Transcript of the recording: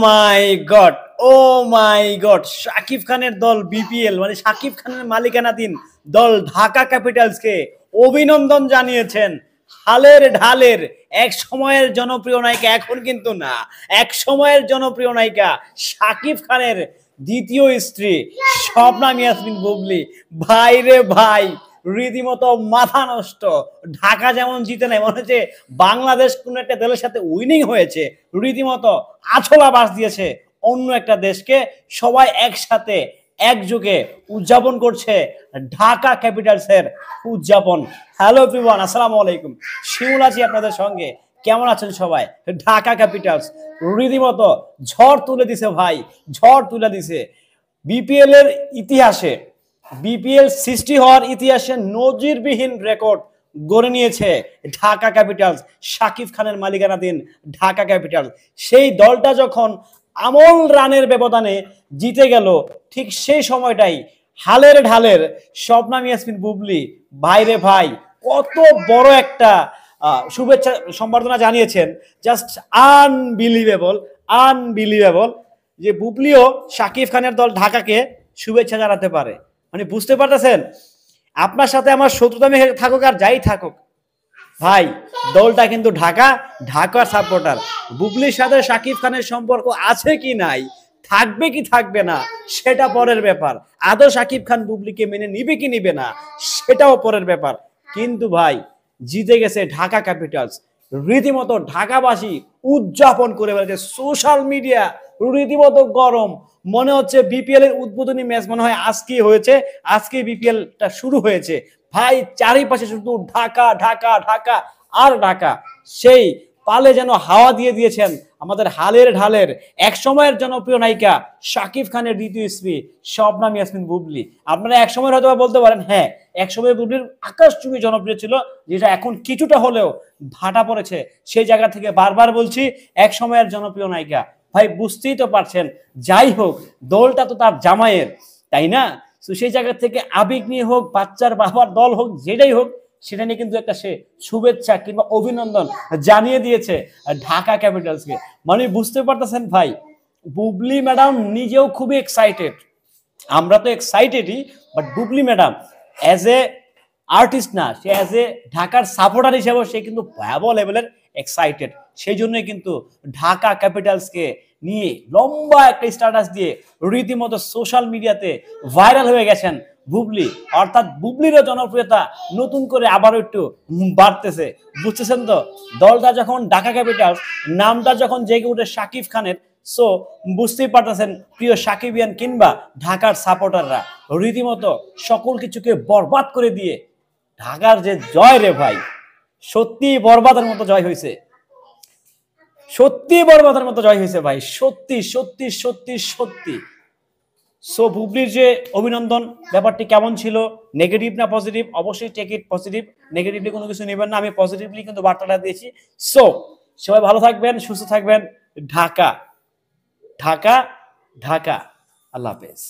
মাই god, ও মাই god, Shakib খানের দল BPL মানে শাকিব খানের মালিকানাধীন দল ঢাকা ক্যাপিটালসকে অভিনন্দন জানিয়েছেন। হালের ঢালের এক সময়ের জনপ্রিয় নায়িকা, এখন কিন্তু না, এক সময়ের জনপ্রিয় নায়িকা শাকিব খানের দ্বিতীয় স্ত্রী শবনম ইয়াসমিন বুবলি। ভাই রে ভাই, রীতিমতো মাথা নষ্ট। ঢাকা যেমন জিতে নাই, মনে হচ্ছে বাংলাদেশ কোন একটা দলের সাথে উইনিং হয়েছে, রীতিমতো আছলা বাস দিয়েছে অন্য একটা দেশকে। সবাই একসাথে একযোগে উদযাপন করছে ঢাকা ক্যাপিটালসের উদযাপন। হ্যালো এভরিওয়ান, আসসালামু আলাইকুম, শিমুল আছি আপনাদের সঙ্গে। কেমন আছেন সবাই? ঢাকা ক্যাপিটালস রীতিমতো ঝড় তুলে দিছে ভাই, ঝড় তুলে দিছে বিপিএল এর ইতিহাসে। বিপিএল সৃষ্টি হওয়ার ইতিহাসে নজিরবিহীন রেকর্ড গড়ে নিয়েছে ঢাকা ক্যাপিটালস, শাকিব খানের মালিকানাধীন ঢাকা ক্যাপিটালস। সেই দলটা যখন আমল রানের ব্যবধানে জিতে গেল, ঠিক সেই সময়টাই হালের ঢালের শবনম ইয়াসমিন বুবলি ভাইরে ভাই কত বড় একটা শুভেচ্ছা সম্বর্ধনা জানিয়েছেন। জাস্ট আনবিলিভেবল, আনবিলিভেবল যে বুবলিও শাকিব খানের দল ঢাকাকে শুভেচ্ছা জানাতে পারে। মানে বুঝতে পারতেছেন, আপনার সাথে আমার শত্রুতা থাকুক আর যাই থাকুক ভাই, দলটা কিন্তু ঢাকা, ঢাকার সাপোর্টার। বুবলির সাথে শাকিব খানের সম্পর্ক আছে কি নাই, থাকবে কি থাকবে না, সেটা পরের ব্যাপার। আদৌ শাকিব খান বুবলিকে মেনে নিবে কি নিবে না, সেটাও পরের ব্যাপার। কিন্তু ভাই, জিতে গেছে ঢাকা ক্যাপিটালস, রীতিমতো ঢাকাবাসী উদযাপন করে বেড়াচ্ছে। সোশ্যাল মিডিয়া রীতিমতো গরম, মনে হচ্ছে বিপিএল এর উদ্বোধনী ম্যাচ মনে হয় আজকেই হয়েছে, আজকে বিপিএলটা শুরু হয়েছে ভাই। চারিপাশে শুধু ঢাকা ঢাকা ঢাকা আর ঢাকা। সেই পালে যেন হাওয়া দিয়ে দিয়েছেন আমাদের হালের ঢালের এক সময়ের জনপ্রিয় নায়িকা শাকিব খানের দ্বিতীয় স্ত্রী শবনম ইয়াসমিন বুবলি। আপনারা এক সময় হয়তো বলতে পারেন, হ্যাঁ, এক সময় বুবলির আকাশচুম্বী জনপ্রিয় ছিল, যেটা এখন কিছুটা হলেও ভাটা পড়েছে। সেই জায়গা থেকে বারবার বলছি, এক সময়ের জনপ্রিয় নায়িকা ভাই, বুঝতেই তো পারছেন। যাই হোক, দলটা তো তার জামাইয়ের, তাই না? তো সেই জায়গা থেকে আবেগ নিয়ে হোক, বাচ্চার বাবার দল হোক, যেটাই হোক, সেটা নিয়ে কিন্তু একটা সে শুভেচ্ছা কিংবা অভিনন্দন জানিয়ে দিয়েছে ঢাকা ক্যাপিটালসকে। মানে বুঝতে পারতেছেন ভাই, বুবলি ম্যাডাম নিজেও খুবই এক্সাইটেড। আমরা তো এক্সাইটেডই, but Bubly madam as a artist না, সে অ্যাজ এ ঢাকার সাপোর্টার হিসেবেও সে কিন্তু ভয়াবহ লেভেলের এক্সাইটেড। সেই জন্যই কিন্তু ঢাকা ক্যাপিটালসকে নিয়ে লম্বা একটা স্ট্যাটাস দিয়ে রীতিমতো সোশ্যাল মিডিয়াতে ভাইরাল হয়ে গেছেন বুবলি। অর্থাৎ বুবলিরও জনপ্রিয়তা নতুন করে আবারও একটু বাড়তেছে, বুঝতেছেন তো? দলটা যখন ঢাকা ক্যাপিটালস, নামটা যখন জেগে উঠে শাকিব খানের, সো বুঝতেই পারতেছেন প্রিয় সাকিবিয়ান কিংবা ঢাকার সাপোর্টাররা রীতিমতো সকল কিছুকে বরবাদ করে দিয়ে ঢাকার যে জয় রে ভাই, সত্যি বরবাদের মতো জয় হয়েছে, সত্যি বরবাদের মতো জয় হয়েছে ভাই, সত্যি সত্যি সত্যি সত্যি। সো বুবলির যে অভিনন্দন, ব্যাপারটি কেমন ছিল, নেগেটিভ না পজিটিভ? অবশ্যই টেক ইট পজিটিভ, নেগেটিভলি কোনো কিছু নেবেন না। আমি পজিটিভলি কিন্তু বার্তাটা দিয়েছি। সো সবাই ভালো থাকবেন, সুস্থ থাকবেন। ঢাকা ঢাকা ঢাকা, আল্লাহ হাফেজ।